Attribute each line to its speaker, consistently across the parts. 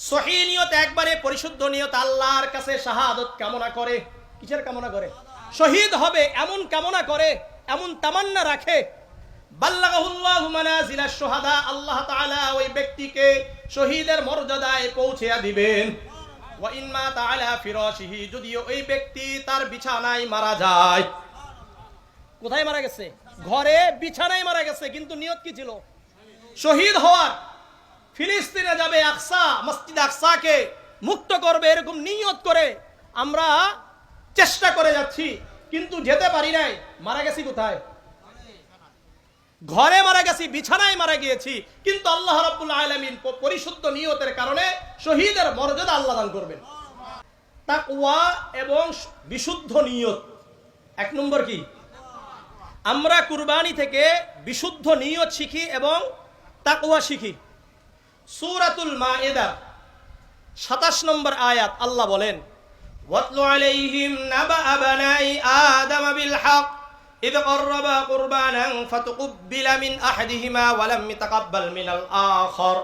Speaker 1: সহিহ নিয়ত একবারে পরিশুদ্ধ নিয়ত আল্লাহর কাছে শাহাদত কামনা করে। কিসের কামনা করে? শহীদ হবে এমন কামনা করে, এমন তামান্না রাখে। বাল্লাগাহুল্লাহু মানাজিলাশ শুহাদা, আল্লাহ তাআলা ওই ব্যক্তিকে শহীদের মর্যাদায় পৌঁছে দিবেন। ওয়া ইন মাতা আলা ফিরাশিহি, যদিও ওই ব্যক্তি তার বিছানায় মারা যায়। কোথায় মারা গেছে? ঘরে বিছানায় মারা গেছে, কিন্তু নিয়ত কি ছিল? শহীদ হওয়ার। ফিলিস্তিনে যাবে, আকসা মসজিদ আকসাকে মুক্ত করবে, এরকম নিয়ত করে আমরা চেষ্টা করে যাচ্ছি, কিন্তু যেতে পারি নাই। মারা গেছি কোথায়? ঘরে মারা গেছি, বিছানায় মারা গিয়েছি, কিন্তু আল্লাহ রাব্বুল আলামিন পরিশুদ্ধ নিয়তের কারণে শহীদের মর্যাদা আল্লাহ দান করবেন। তাকওয়া এবং বিশুদ্ধ নিয়ত। এক নম্বর কি? আমরা কুরবানি থেকে বিশুদ্ধ নিয়ত শিখি এবং তাকওয়া শিখি। সূরাতুল মাইদা ২৭ নম্বর আয়াত আল্লাহ বলেন, ওয়াতলু আলাইহিম নাবা বানাই আদম বিল হক ইয ক্বাররাবা কুরবানান ফাতুকব্বিলা মিন আহাদিহিমা ওয়া লাম ইয়াতাকাব্বাল মিনাল আখার।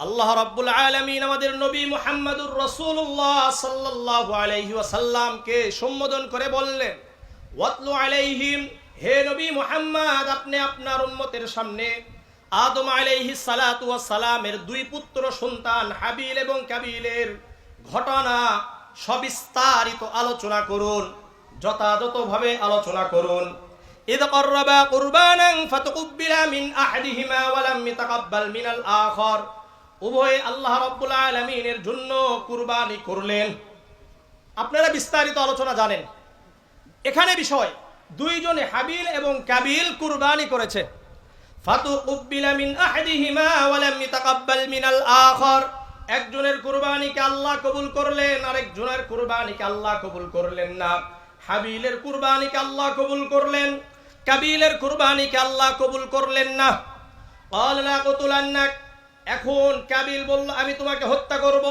Speaker 1: আল্লাহ রাব্বুল আলামিন আমাদের নবী মুহাম্মদুর রাসূলুল্লাহ সাল্লাল্লাহু আলাইহি ওয়াসাল্লামকে সম্বোধন করে বললেন, ওয়াতলু আলাইহিম, হে নবী মুহাম্মদ, আপনি আপনার উম্মতের সামনে আদম আলাইহিস সালাতু ওয়াস সালামের দুই পুত্র সন্তান হাবিল এবং কাবিলের ঘটনা সবিস্তারিত আলোচনা করুন, যথাযথভাবে আলোচনা করুন। ইয ক্বাররাবা কুরবানান ফাতুকব্বিলা মিন আহাদিহিমা ওয়া লাম ইয়াতাকাব্বাল মিনাল আখার। উভয়ে আল্লাহ রাব্বুল আলামিনের জন্য কুরবানি করলেন। আপনারা বিস্তারিত আলোচনা জানেন। এখানে বিষয়, দুইজনে হাবিল এবং কাবিল কুরবানি করেছে। ফাতুকব্বিলা মিন আহাদিহিমা ওয়া লাম ইয়াতাকাব্বাল মিনাল আখার। একজনের কুরবানিকে আল্লাহ কবুল করলেন, আরেকজনের কুরবানিকে আল্লাহ কবুল করলেন না। হাবিলের কুরবানিকে আল্লাহ কবুল করলেন, কাবিলের কুরবানিকে আল্লাহ কবুল করলেন না। ক্বালা লা আকুতুলান্নাক, এখন কাবিল বলল, আমি তোমাকে হত্যা করব।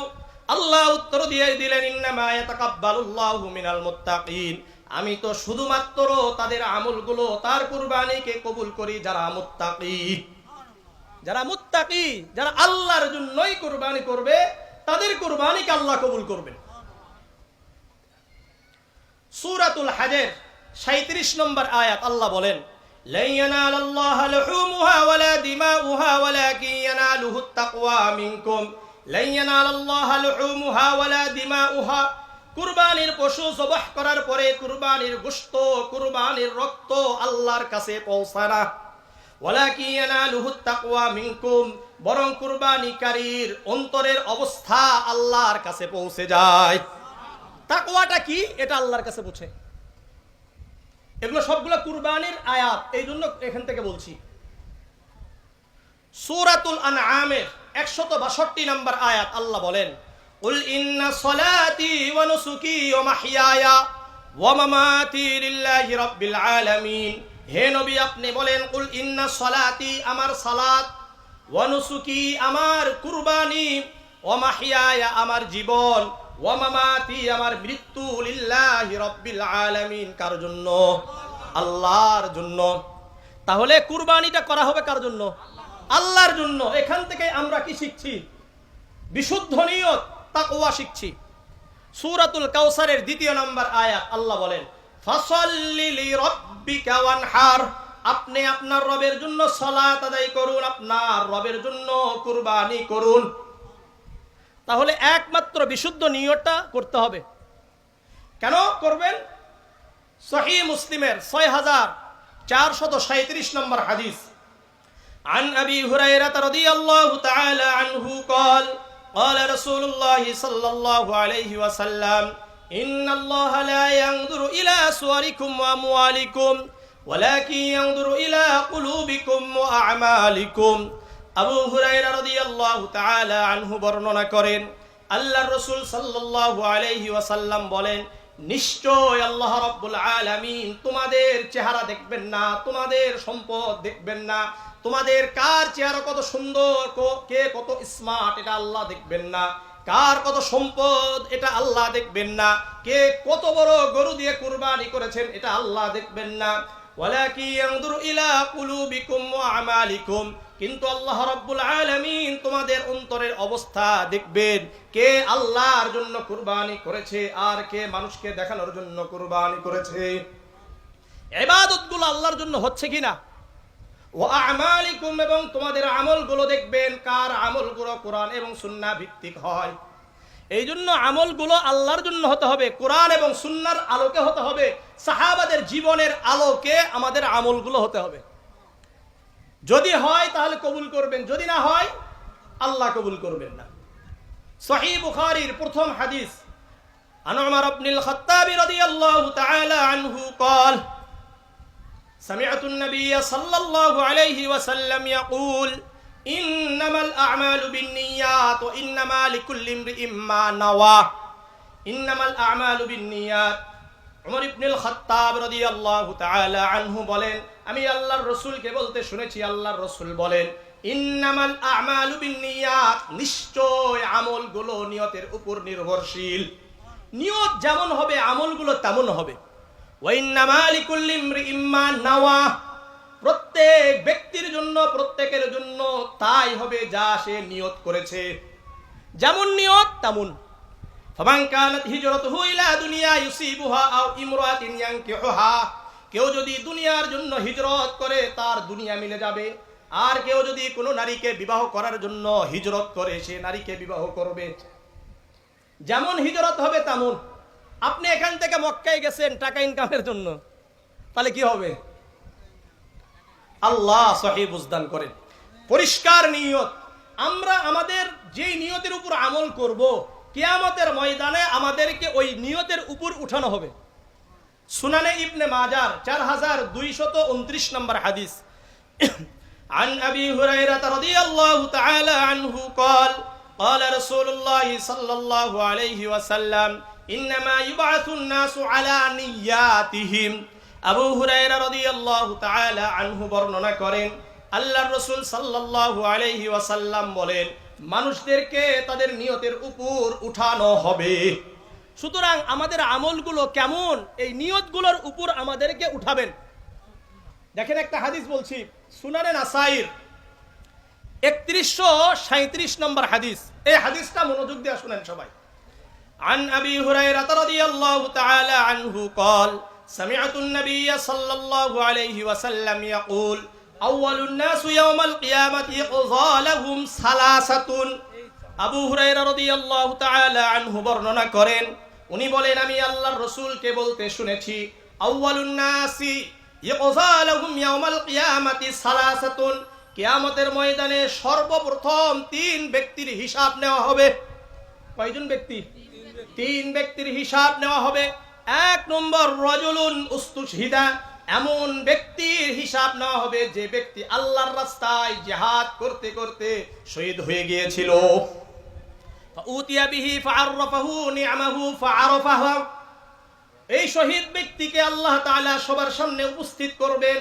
Speaker 1: আল্লাহ উত্তর দিয়ে দিলেন, ইন্নামা ইয়াতাকাব্বালুল্লাহু মিনাল মুত্তাকিন, আমি তো শুধুমাত্র তাদের আমলগুলো, তার কুরবানিকে কবুল করি যারা মুত্তাকি। যারা মুত্তাকি, যারা আল্লাহর জন্যই কুরবানি করবে, তাদের কুরবানিকে আল্লাহ কবুল করবেন। সূরাতুল হজের ৩৭ নম্বর আয়াত আল্লাহ বলেন, লা ইয়ানালাল্লাহু লুহুমুহা ওয়ালা দিমাউহা ওয়ালাকিন ইয়ানালুহুত তাকওয়া মিনকুম। লা ইয়ানালাল্লাহু লুহুমুহা ওয়ালা দিমাউহা, কুরবানির পশু জবাহ করার পরে কুরবানির গোশত, কুরবানির রক্ত আল্লাহর কাছে পৌঁছায় না। ওয়ালাকিন ইয়ানালুহুত তাকওয়া মিনকুম, বরং কুরবানিকারীর অন্তরের অবস্থা আল্লাহর কাছে পৌঁছে যায়। তাকওয়াটা কি, এটা আল্লাহর কাছে পৌঁছে। এগুলো সবগুলো কুরবানির আয়াত, এই জন্য এখান থেকে বলছি। সূরাতুল আনআমের ১৬২ নম্বর আয়াত আল্লাহ বলেন, কুল ইন্না সলাতি ওয়া নুসুকি ওয়া মাহইয়ায়া ওয়া মামাতি লিল্লাহি রাব্বিল আলামিন। হে নবী, আপনি বলেন, কুল ইন্না সলাতি, আমার সালাত, ওয়া নুসুকি, আমার কুরবানি, ওয়া মাহইয়ায়া, আমার জীবন, ওয়া মামাতি, আমার মৃত্যু, লিল্লাহি রাব্বিল আলামিন, কার জন্য? আল্লাহর জন্য। তাহলে কুরবানিটা করা হবে কার জন্য? আল্লাহর জন্য। এখান থেকে আমরা কি শিখছি? বিশুদ্ধ নিয়ত, তাকওয়া শিখছি। সূরাতুল কাউসারের ২ নম্বর আয়াত আল্লাহ বলেন, ফাসাল্লি লিরাব্বিকা ওয়ানহার, আপনি আপনার রবের জন্য সালাত আদায় করুন, আপনার রবের জন্য কুরবানি করুন। তাহলে একমাত্র বিশুদ্ধ নিয়তটা করতে হবে। কেন করবেন? সহিহ মুসলিমের ৬৪৩৭ নম্বর হাদিস, عن أبي هريرة رضي الله تعالى عنه قال قال رسول الله صلى الله عليه وسلم إن الله لا ينظر إلى صوركم وأموالكم ولكن ينظر إلى قلوبكم وأعمالكم। আবু হুরায়রা রাদিয়াল্লাহু তাআলা আনহু বর্ণনা করেন, আল্লাহর রাসূল সাল্লাল্লাহু আলাইহি ওয়াসাল্লাম বলেন, নিশ্চয় আল্লাহ রাব্বুল আলামিন তোমাদের চেহারা দেখবেন না, তোমাদের সম্পদ দেখবেন না, তোমাদের কার চেহারা কত সুন্দর, কে কত স্মার্ট, এটা আল্লাহ দেখবেন না, কার কত সম্পদ এটা আল্লাহ দেখবেন না, কে কত বড় গরু দিয়ে কুরবানি করেছেন এটা আল্লাহ দেখবেন না। ওয়ালাকিন ইয়ানজুরু ইলা কুলুবিকুম ওয়া আমালিকুম, কিন্তু আল্লাহ রাব্বুল আলামিন তোমাদের অন্তরের অবস্থা দেখবেন, কে আল্লাহর জন্য কুরবানি করেছে আর কে মানুষকে দেখানোর জন্য কুরবানি করেছে। ইবাদতগুলো আল্লাহর জন্য হচ্ছে কিনা, ওয়া আমালিকুম, এবং তোমাদের আমলগুলো দেখবেন কার আমলগুলো কোরআন এবং সুন্নাহ ভিত্তিক হয়। এই জন্য আমলগুলো আল্লাহর জন্য হতে হবে, কোরআন এবং সুন্নাহর আলোকে হতে হবে, সাহাবাদের জীবনের আলোকে আমাদের আমলগুলো হতে হবে। যদি হয় তাহলে কবুল করবেন, যদি না হয় আল্লাহ কবুল করবেন না। সহিহ বুখারীর প্রথম হাদিস, আন উমর ইবনুল খাত্তাব রাদিয়াল্লাহু তাআলা আনহু قال سمعت النبي صلى الله عليه وسلم يقول إنما الأعمال بالنيات وإنما لكل امرئ ما نوى إنما الأعمال بالنيات। উমর ইবনুল খাত্তাব রাদিয়াল্লাহু তাআলা আনহু বলেন, আমি আল্লাহর রাসূলকে বলতে শুনেছি, আল্লাহর রাসূল বলেন, ইন্নামাল আ'মালু বিন্নিয়াত, নিশ্চয় আমলগুলো নিয়তের উপর নির্ভরশীল। নিয়ত যেমন হবে আমলগুলো তেমন হবে। ওয়া ইন্নামা লিকুল্লি ইমরিইম মা নাওয়া, প্রত্যেক ব্যক্তির জন্য, প্রত্যেকের জন্য তাই হবে যা সে নিয়ত করেছে, যেমন নিয়ত তেমন। ফামান কানাত হিজরাতুহু ইলা দুনিয়া ইউসিবুহা আও ইমরাতিন ইয়ানকিহুহা, কেউ যদি দুনিয়ার জন্য হিজরত করে তার দুনিয়া মিলে যাবে, আর কেউ যদি কোনো নারীকে বিবাহ করার জন্য হিজরত করে সে নারীকে বিবাহ করবে। যেমন হিজরত হবে তেমন। আপনি এখান থেকে মক্কায় গেছেন টাকা ইনকামের জন্য, তাহলে কি হবে? আল্লাহ সহিহ বুঝদান করেন। পরিষ্কার নিয়ত, আমরা আমাদের যেই নিয়তের উপর আমল করব, কিয়ামতের ময়দানে আমাদেরকে ওই নিয়তের উপর উঠানো হবে। সুনানে ইবনে মাজার 4229 নম্বর হাদিস, عن أبي هريرة رضي الله تعالى عنه قال قال رسول الله صلى الله عليه وسلم إنما يبعث الناس على نياتهم। আবু হুরায়রা রাদিয়াল্লাহু তাআলা আনহু বর্ণনা করেন, আল্লাহর রাসূল সাল্লাল্লাহু আলাইহি ওয়াসাল্লাম বলেন, মানুষদেরকে তাদের নিয়তের উপর উঠানো হবে। সুতরাং আমাদের আমলগুলো কেমন, এই নিয়তগুলোর উপর আমাদেরকে উঠাবেন। দেখেন একটা হাদিস বলছি, সুনানে নাসাইর 3137 নম্বর হাদিস। এই হাদিসটা মনোযোগ দিয়ে শুনেন সবাই। عن أبي هريرة رضي الله تعالى عنه قال سمعت النبي صلى الله عليه وسلم يقول أول الناس يوم القيامة يقضى لهم ثلاثة। আবু হুরায়রা রাদিয়াল্লাহু তাআলা আনহু বর্ণনা করেন, উনি বলেন, আমি আল্লাহর রাসূলকে বলতে শুনেছি, আউয়ালুন নাসি ইয়ুযা লাহুম ইয়াউমাল কিয়ামাতি সালাসাতুন, কিয়ামতের ময়দানে সর্বপ্রথম 3 ব্যক্তির হিসাব নেওয়া হবে। কয়জন ব্যক্তি? 3 ব্যক্তির হিসাব নেওয়া হবে। 1 নম্বর রাজুলুন উস্তুশহিদা, এমন ব্যক্তির হিসাব নেওয়া হবে যে ব্যক্তি আল্লাহর রাস্তায় জিহাদ করতে করতে শহীদ হয়ে গিয়েছিল। ফাউতিয়া বিহি ফাআররাফাহু নি'মাহু ফাআরাফাহু, এই শহীদ ব্যক্তিকে আল্লাহ তাআলা সবার সামনে উপস্থিত করবেন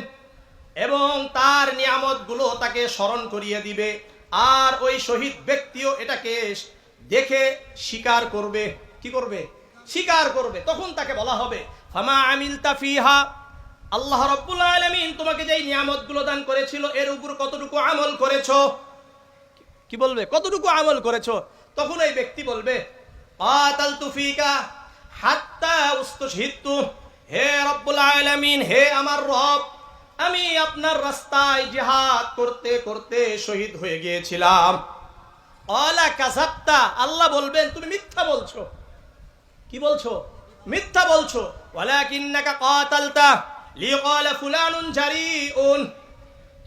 Speaker 1: এবং তার নিয়ামতগুলো তাকে স্মরণ করিয়ে দিবে, আর ওই শহীদ ব্যক্তিও এটাকে দেখে স্বীকার করবে। কি করবে? স্বীকার করবে। তখন তাকে বলা হবে, ফামা আমিলতা ফিহা, আল্লাহ রাব্বুল আলামিন তোমাকে যেই নিয়ামতগুলো দান করেছিল এর উপর কতটুকু আমল করেছো? কি বলবে? কতটুকু আমল করেছো? তখন ওই ব্যক্তি বলবে, আতালতু ফিকা হাত্তা উস্তুশহিদতু, হে রব্বুল আলামিন, হে আমার রব, আমি আপনার রাস্তায় জিহাদ করতে করতে শহীদ হয়ে গিয়েছিলাম। আলা কাযাবতা, আল্লাহ বলবেন তুমি মিথ্যা বলছো। কি বলছো? মিথ্যা বলছো। ওয়ালাকিন্নাকা কাতালতা লিকালা ফুলানুন জারিউন,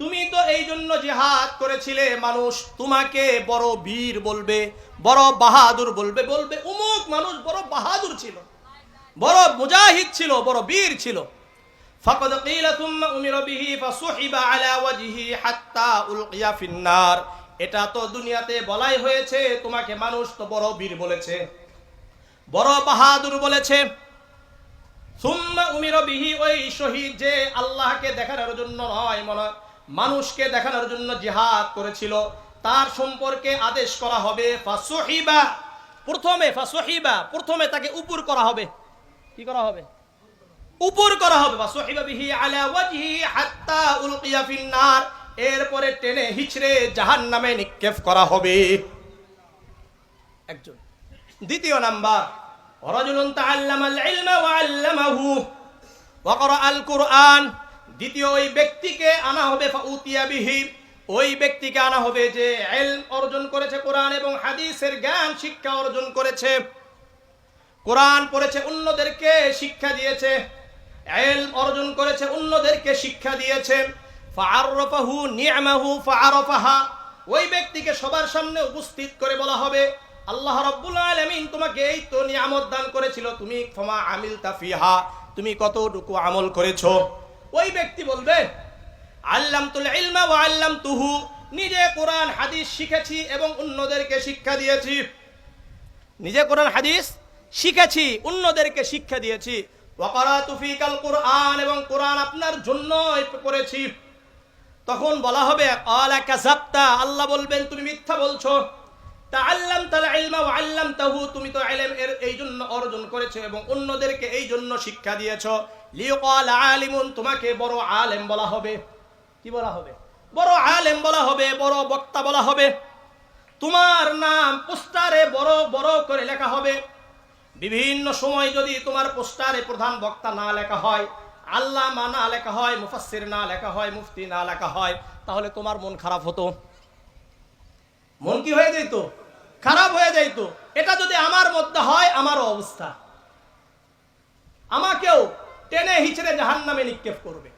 Speaker 1: তুমি তো এই জন্য জিহাদ করেছিলে, মানুষ তোমাকে বড় বীর বলবে, বড় বাহাদুর বলবে, বলবে অমুক মানুষ বড় বাহাদুর ছিল, বড় মুজাহিদ ছিল, বড় বীর ছিল। ফাকাদ কিলা সুম্মা উমিরা বিহি ফাসুহিবা আলা ওয়াজহি হাত্তা উলকিয়া ফিন্নার, এটা তো দুনিয়াতে বলাই হয়েছে, তোমাকে মানুষ তো বড় বীর বলেছে, বড় বাহাদুর বলেছে। সুম্মা উমিরা বিহি, ওই শহীদ যে আল্লাহকে দেখানোর জন্য নয়, মানুষকে দেখানোর জন্য জিহাদ করেছিল, তার সম্পর্কে আদেশ করা হবে ফাসুহিবা, প্রথমে তাকে উপর করা হবে। কি করা হবে? উপর করা হবে। ফাসুহিবা বিহি আলা ওয়াজহি হাত্তা উলকিয়া ফিন্নার, এরপরে টেনে হিচড়ে জাহান্নামে নিক্ষেপ করা হবে। একজন। দ্বিতীয় নাম্বার, রাজুলুন তাআল্লামাল ইলমা ওয়া আল্লামাহু ওয়া ক্বারাআল কুরআন। দ্বিতীয় ওই ব্যক্তিকে আনা হবে ফাউতিয়া বিহি, ওই ব্যক্তিকে আনা হবে যে ইলম অর্জন করেছে, কোরআন এবং হাদিসের জ্ঞান শিক্ষা অর্জন করেছে, কোরআন পড়েছে, অন্যদেরকে শিক্ষা দিয়েছে, ইলম অর্জন করেছে, অন্যদেরকে শিক্ষা দিয়েছে। ফাআররাফাহু নি'মাহু ফাআরাফাহা, ওই ব্যক্তিকে সবার সামনে উপস্থিত করে বলা হবে, আল্লাহ রাব্বুল আলামিন তোমাকে এই তো নিয়ামত দান করেছিল, তুমি ফামা আমিলতা ফিহা, তুমি কতটুকু আমল করেছো? ওই ব্যক্তি বলবে, আল্লামতুল ইলমা ওয়া আল্লামতুহু, নিজে কোরআন হাদিস শিখেছি এবং অন্যদেরকে শিক্ষা দিয়েছি। নিজে কোরআন হাদিস শিখেছি, অন্যদেরকে শিক্ষা দিয়েছি। ওয়া ক্বারাতু ফিকাল কুরআন, এবং কোরআন আপনার জন্যই পড়েছি। তখন বলা হবে ক্বালা কাযাবতা, আল্লাহ বলবেন তুমি মিথ্যা বলছো। তাআল্লামতাল ইলমা ওয়া আল্লামতাহু, তুমি তো ইলম এর এই জন্য অর্জন করেছো এবং অন্যদেরকে এই জন্য শিক্ষা দিয়েছো। লিয়াকাল আলিমুন, তোমাকে বড় আলেম বলা হবে। কি বলা হবে? বড় আলেম বলা হবে, বড় বক্তা বলা হবে। তোমার নাম পোস্টারে বড় বড় করে লেখা হবে। বিভিন্ন সময় যদি তোমার পোস্টারে প্রধান বক্তা না লেখা হয়, আল্লামা না লেখা হয়, মুফাসসির না লেখা হয়, মুফতি না লেখা হয়, তাহলে তোমার মন খারাপ হতো। মন কি হয়ে যেত? খারাপ হয়ে যেত। এটা যদি আমার মধ্যে হয়, আমারও অবস্থা, আমাকেও টেনে হিচড়ে জাহান্নামে নিক্ষেপ করবে।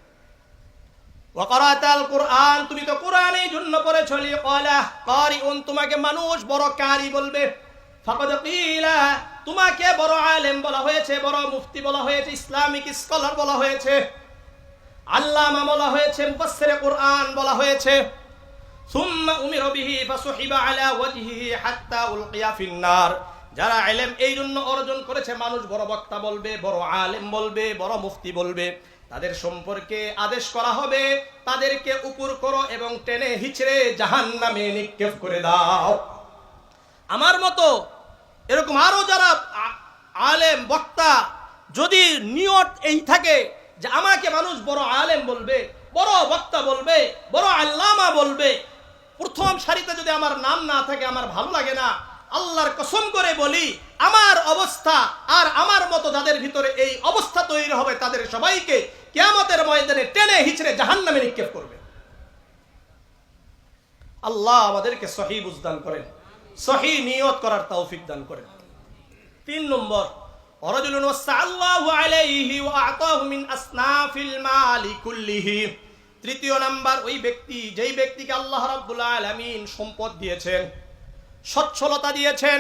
Speaker 1: ওয়া ক্বারাতাল কুরআন, তুমি তো কোরআন এই জন্য পড়েছো। লিয়াকালা কারিউন, তোমাকে মানুষ বড় কারি বলবে। ফাকাদ কিলা, তোমাকে বড় আলেম বলা হয়েছে, বড় মুফতি বলা হয়েছে, ইসলামিক স্কলার বলা হয়েছে, আল্লামা বলা হয়েছে, মুফাসসিরে কুরআন বলা হয়েছে। সুম্মা উমিরা বিহি ফাসুহিবা আলা ওয়াজহিহি হাত্তা উলকিয়া ফিন্নার, যারা ইলম এই জন্য অর্জন করেছে, মানুষ বড় বক্তা বলবে, বড় আলেম বলবে, বড় মুফতি বলবে, তাদের সম্পর্কে আদেশ করা হবে তাদেরকে উপর করো এবং টেনে হিচড়ে জাহান্নামে নিক্ষেপ করে দাও। আমার মতো এরকম আরো যারা আলেম বক্তা, যদি নিয়ত এই থাকে যে আমাকে মানুষ বড় আলেম বলবে, বড় বক্তা বলবে, বড় আল্লামা বলবে, প্রথম সারিতে যদি আমার নাম না থাকে, আমার ভালো লাগে না। আল্লাহর কসম করে বলি, আমার অবস্থা আর আমার মতো যাদের ভিতরে এই অবস্থা তৈরি হবে, তাদের সবাইকে কিয়ামতের ময়দানে টেনে হিচড়ে জাহান্নামে নিক্ষেপ করবে। আল্লাহ আমাদেরকে সহি বুঝ দান করেন, সহি নিয়ত করার তৌফিক দান করেন। 3 নম্বর, রাজুলুন ওয়াসআল্লাহু আলাইহি ওয়া আতাহু মিন আসনাফিল মালি কুল্লিহি। তৃতীয় নাম্বার, ওই ব্যক্তি, যেই ব্যক্তিকে আল্লাহ রাব্বুল আলামিন সম্পদ দিয়েছেন, সচ্ছলতা দিয়েছেন,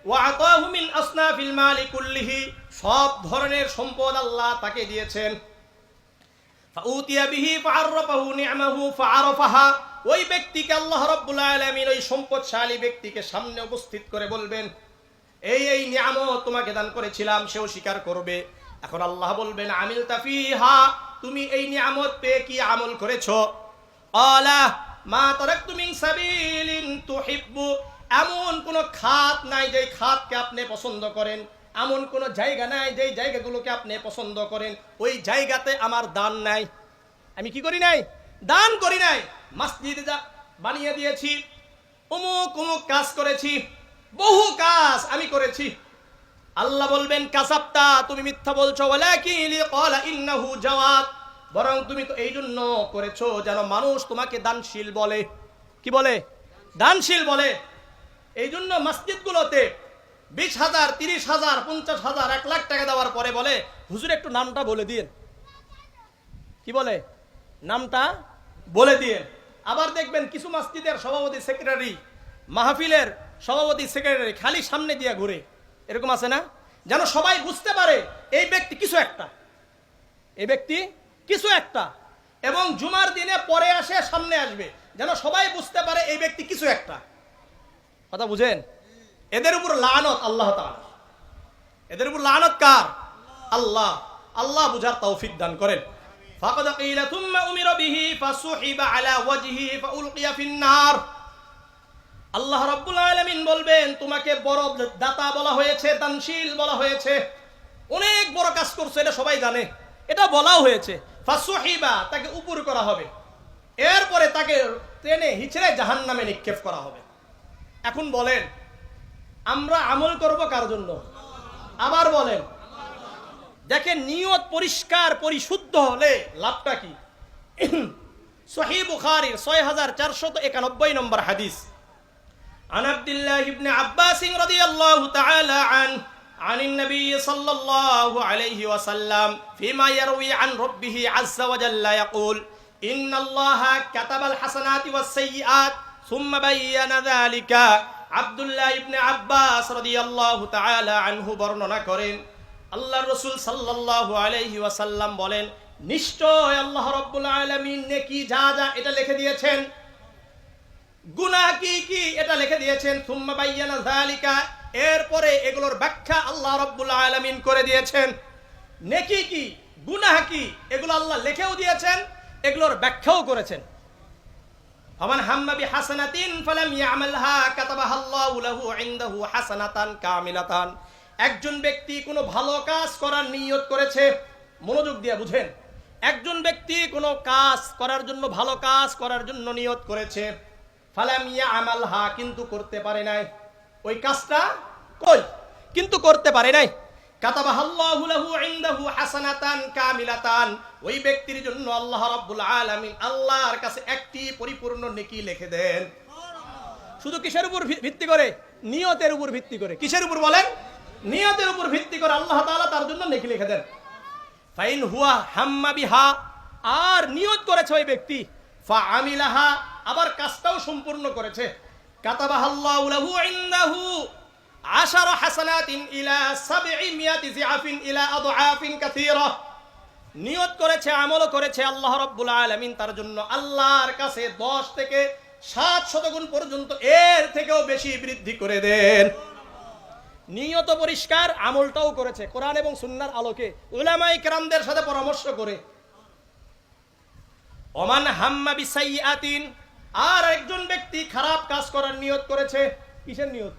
Speaker 1: ওয়া আতাহু মিন আসনাফিল মালি কুল্লিহি, সব ধরনের সম্পদ আল্লাহ তাকে দিয়েছেন। ফাউতিয়া বিহি ফাআররাফাহু নি'মাহু ফাআরাফাহা, ওই ব্যক্তিকে আল্লাহ রাব্বুল আলামিন ওই সম্পদশালী ব্যক্তিকে সামনে উপস্থিত করে বলবেন, এই এই নিয়ামত তোমাকে দান করেছিলাম, সেও স্বীকার করবে। এখন আল্লাহ বলবেন, আমিলতা ফিহা, তুমি এই নিয়ামত পেয়ে কি আমল করেছো? আলা মা তারাকতু মিন সাবিলিন তুহিব্বু, এমন কোন খাত নাই যেই খাতকে আপনি পছন্দ করেন, এমন কোন জায়গা নাই যেই জায়গাগুলোকে আপনি পছন্দ করেন, ওই জায়গাতে আমার দান নাই। আমি কি করি নাই? দান করি নাই। মসজিদ বানিয়ে দিয়েছি, অমুক অমুক কাজ করেছি, বহু কাজ আমি করেছি। আল্লাহ বলবেন, কাযাবতা, তুমি মিথ্যা বলছো। ওয়ালাকিন লিকালা ইন্নাহু জাওয়াদ, বরং তুমি তো এই জন্য করেছো যেন মানুষ তোমাকে দানশীল বলে। কি বলে? দানশীল বলে। এই জন্য মসজিদগুলোতে 20,000, 30,000, 50,000, 1 লাখ টাকা দেওয়ার পরে বলে, হুজুর একটু নামটা বলে দিন। কি বলে? নামটা বলে দিন। আবার দেখবেন কিছু মসজিদের সভাপতি সেক্রেটারি, মাহফিলের সভাপতি সেক্রেটারি খালি সামনে দিয়ে ঘুরে, এরকম আছে না? যেন সবাই বুঝতে পারে এই ব্যক্তি কিছু একটা, এই ব্যক্তি কিছু একটা, এবং জুমার দিনে পরে আসে, সামনে আসবে, যেন সবাই বুঝতে পারে এই ব্যক্তি কিছু একটা। কথা বুঝেন? এদের উপর লানত আল্লাহ তাআলা, এদের উপর লানত কার? আল্লাহ। আল্লাহ বুঝার তৌফিক দান করেন। ফাকাদ কিলা থুম্মা উমিরা বিহি ফাসুহিবা আলা ওয়াজহিহি ফাউলকিয়া ফিন্নার। আল্লাহ রাব্বুল আলামিন বলবেন, তোমাকে বড় দাতা বলা হয়েছে, দানশীল বলা হয়েছে, অনেক বড় কাজ করছে, এটা সবাই জানে, এটা বলাও হয়েছে। ফাসুহিবা, তাকে উপর করা হবে। এরপরে তাকে টেনে হিচড়ে জাহান্নামে নিক্ষেপ করা হবে। এখন বলেন, আমরা আমল করব কার জন্য? আবার বলেন, দেখেন নিয়ত পরিষ্কার পরিশুদ্ধ হলে লাভটা কি? সহিহ বুখারীর 6491 নম্বর হাদিস, عن عبد الله بن عباس رضي الله تعالى عنه عن النبي صلى الله عليه وسلم فيما يروي عن ربه عز وجل يقول إن الله كتب الحسنات والسيئات ثم بين ذلك। আব্দুল্লাহ ইবনে আব্বাস রাদিয়াল্লাহু তাআলা আনহু বর্ণনা করেন, আল্লাহর রাসূল সাল্লাল্লাহু আলাইহি ওয়াসাল্লাম বলেন, নিশ্চয় আল্লাহ রাব্বুল আলামিন নেকি যা যা এটা লিখে দিয়েছেন, গুনাহ কি কি এটা লিখে দিয়েছেন। সুম্মা বায়্যানা যালিকা, এরপরে এগুলোর ব্যাখ্যা আল্লাহ রাব্বুল আলামিন করে দিয়েছেন। নেকি কি গুনাহ কি এগুলো আল্লাহ লিখেও দিয়েছেন, এগুলোর ব্যাখ্যাও করেছেন। ফামান হাম্মা বিহাসানাতিন ফালাম ইয়ামালহা কাতাবাহা আল্লাহু লাহু ইনদাহু হাসানাতান কামিলাতান। একজন ব্যক্তি কোনো ভালো কাজ করার নিয়ত করেছে, মনোযোগ দিয়ে বুঝেন, একজন ব্যক্তি কোনো কাজ করার জন্য, ভালো কাজ করার জন্য নিয়ত করেছে, ফালাম ইয়ামালহা, কিন্তু করতে পারে নাই, ওই কাজটা কই কিন্তু করতে পারে নাই, কাতাবাহা আল্লাহু লাহু ইনদাহু হাসানাতান কামিলাতান, ওই ব্যক্তির জন্য আল্লাহ রাব্বুল আলামিন আল্লাহর কাছে একটি পরিপূর্ণ নেকি লিখে দেন। শুধু কিসের উপর ভিত্তি করে? নিয়তের উপর ভিত্তি করে। কিসের উপর বলেন? নিয়তের উপর ভিত্তি করে আল্লাহ তাআলা তার জন্য নেকি লিখে দেন। ফাইন হুয়া হাম্মা বিহা, আর নিয়ত করেছে ওই ব্যক্তি, ফাআমিলাহা, আবার কাজটাও সম্পূর্ণ করেছে, কাতাবাহা আল্লাহু লাহু ইনদাহু আশারা হাসানাতিন ইলা 700 জিআফিন ইলা আদআফিন কাসীরা। নিয়ত করেছে, আমলও করেছে, আল্লাহ রাব্বুল আলামিন তার জন্য আল্লাহর কাছে 10 থেকে 700 গুণ পর্যন্ত এর থেকেও বেশি বৃদ্ধি করে দেন। নিয়ত পরিষ্কার, আমলটাও করেছে কোরআন এবং সুন্নাহর আলোকে, উলামায়ে কেরামদের সাথে পরামর্শ করে। ওমান হাম্মা বিসাইয়াতিন, আর একজন ব্যক্তি খারাপ কাজ করার নিয়ত করেছে। কিসের নিয়ত?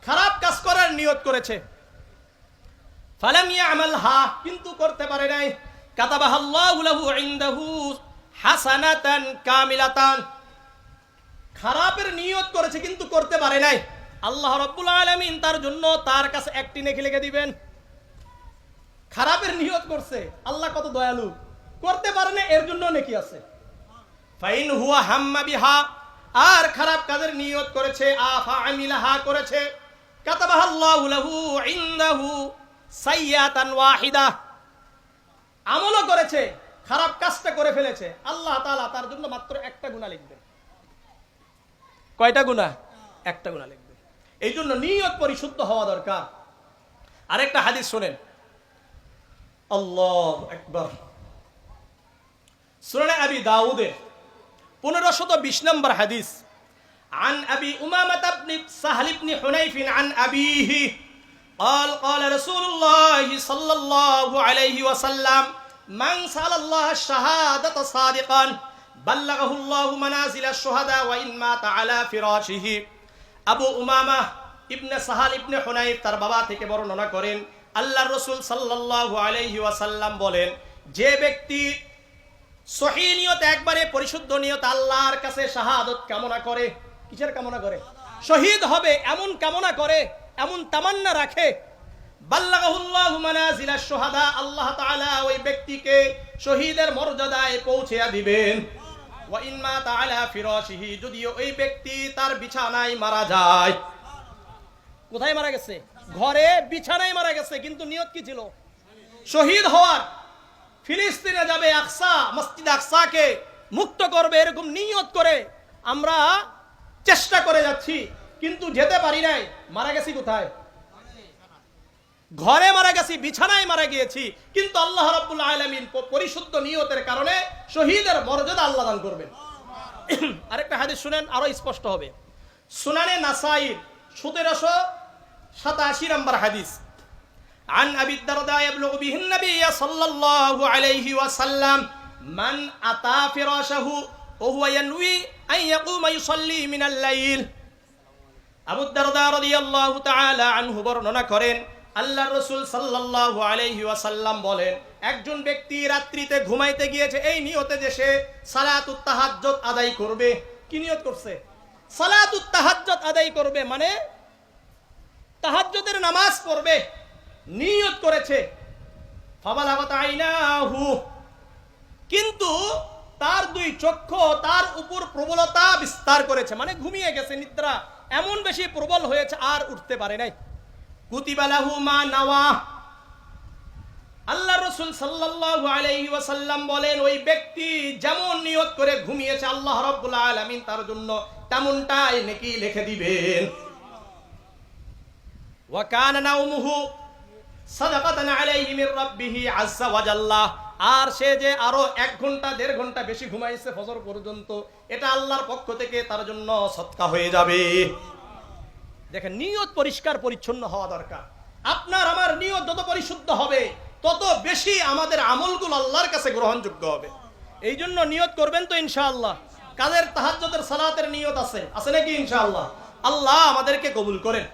Speaker 1: খারাপ কাজ করার নিয়ত করেছে। ফালাম ইয়ামালহা, কিন্তু করতে পারে নাই, কাতাবাহা আল্লাহু লাহু ইনদাহু হাসানাতান কামিলাতান। খারাপের নিয়ত করেছে কিন্তু করতে পারে নাই, আল্লাহ রাব্বুল আলামিন তার জন্য তার কাছে একটি নেকি লিখে দিবেন। খারাপের নিয়ত করছে, আল্লাহ কত দয়ালু, করতে পারে না, এর জন্য নেকি আছে। ফাইন হুয়া হাম্মা বিহা, আর খারাপ কাজের নিয়ত করেছে, আফা আমিলাহা করেছে, কাতাবাহা আল্লাহু লাহু ইনদাহু সাইয়াতান ওয়াহিদা। আমলও করেছে, খারাপ কাজটা করে ফেলেছে, আল্লাহ তাআলা তার জন্য মাত্র একটা গুনাহ লিখবেন। কয়টা গুনাহ? একটা গুনাহ লিখবেন। এই জন্য নিয়ত পরিশুদ্ধ হওয়া দরকার। আরেকটা হাদিস শুনেন, আল্লাহু আকবার, সুনানে আবি দাউদে 1520 নম্বর হাদিস, عن أبي أمامة بن سهل بن حنيف عن أبيه قال قال رسول الله صلى الله عليه وسلم من سأل الله الشهادة صادقا بلغه الله منازل الشهداء وإن مات على فراشه। আবু উমামা ইবনে সাহাল ইবনে হুনাইফ তার বাবা থেকে বর্ণনা করেন, আল্লাহর রাসূল সাল্লাল্লাহু আলাইহি ওয়াসাল্লাম বলেন, যে ব্যক্তি সহিহ নিয়ত, একবারে পরিশুদ্ধ নিয়ত আল্লাহর কাছে শাহাদাত কামনা করে, কিসের কামনা করে? শহীদ হবে এমন কামনা করে, এমন তামান্না রাখে, বাল্লাগাহুল্লাহু মানাজিলাশ শুহাদা, আল্লাহ তাআলা ওই ব্যক্তিকে শহীদের মর্যাদায় পৌঁছে দিবেন। ওয়া ইন মাতা আলা ফিরাশিহি, যদিও ওই ব্যক্তি তার বিছানায় মারা যায়। কোথায় মারা গেছে? ঘরে বিছানায় মারা গেছে, কিন্তু নিয়ত কি ছিল? শহীদ হওয়ার। ফিলিস্তিনে যাবে, আকসা, মসজিদ আকসাকে মুক্ত করবে, এরকম নিয়ত করে আমরা চেষ্টা করে যাচ্ছি, কিন্তু যেতে পারি নাই। মারা গেছি কোথায়? ঘরে মারা গেছি, বিছানায় মারা গিয়েছি, কিন্তু আল্লাহ রাব্বুল আলামিন পরিশুদ্ধ নিয়তের কারণে শহীদের মর্যাদা আল্লাহ দান করবেন। আরেকটা হাদিস শুনেন, আরো স্পষ্ট হবে। সুনানে নাসাইর 1787 নম্বর হাদিস, عن أبي الدرداء يبلغ به النبي صلى الله عليه وسلم من أتى فراشه وهو ينوي أن يقوم يصلي من الليل। আবু দারদা রাদিয়াল্লাহু তাআলা আনহু বর্ণনা করেন, আল্লাহর রাসূল সাল্লাল্লাহু আলাইহি ওয়াসাল্লাম বলেন, একজন ব্যক্তি রাত্রিতে ঘুমাইতে গিয়েছে এই নিয়তে যে সে সালাতুত তাহাজ্জুদ আদায় করবে। কি নিয়ত করছে? সালাতুত তাহাজ্জুদ আদায় করবে, মানে তাহাজ্জুদের নামাজ পড়বে, নিয়ত করেছে। ফাবালাগাত আইনাহু, কিন্তু তার দুই চক্ষু তার উপর প্রবলতা বিস্তার করেছে, মানে ঘুমিয়ে গেছে, নিদ্রা এমন বেশি প্রবল হয়েছে আর উঠতে পারে নাই। কুতিবা লাহু মা নাওয়া। আল্লাহ রাসূল সাল্লাল্লাহু আলাইহি ওয়াসাল্লাম বলেন, ওই ব্যক্তি যেমন নিয়ত করে ঘুমিয়েছে আল্লাহ রাব্বুল আলামিন তার জন্য তেমনটাই নেকি লিখে দিবেন। ওয়া কানা নাওমুহু সাদাকাতান আলাইহি মির রাব্বিহি আযজা ওয়া জাল্লা। আর সে যে আরো 1 ঘন্টা 1.5 ঘন্টা বেশি ঘুমাইছে ফজর পর্যন্ত, এটা আল্লাহর পক্ষ থেকে তার জন্য সদকা হয়ে যাবে। দেখেন, নিয়ত পরিষ্কার পরিচ্ছন্ন হওয়া দরকার। আপনার আমার নিয়ত যত পরিশুদ্ধ হবে তত বেশি আমাদের আমলগুলো আল্লাহর কাছে গ্রহণযোগ্য হবে। এই জন্য নিয়ত করবেন তো ইনশাআল্লাহ। কাদের তাহাজ্জুদের সালাতের নিয়ত আছে নাকি? ইনশাআল্লাহ। আল্লাহ আমাদেরকে কবুল করেন।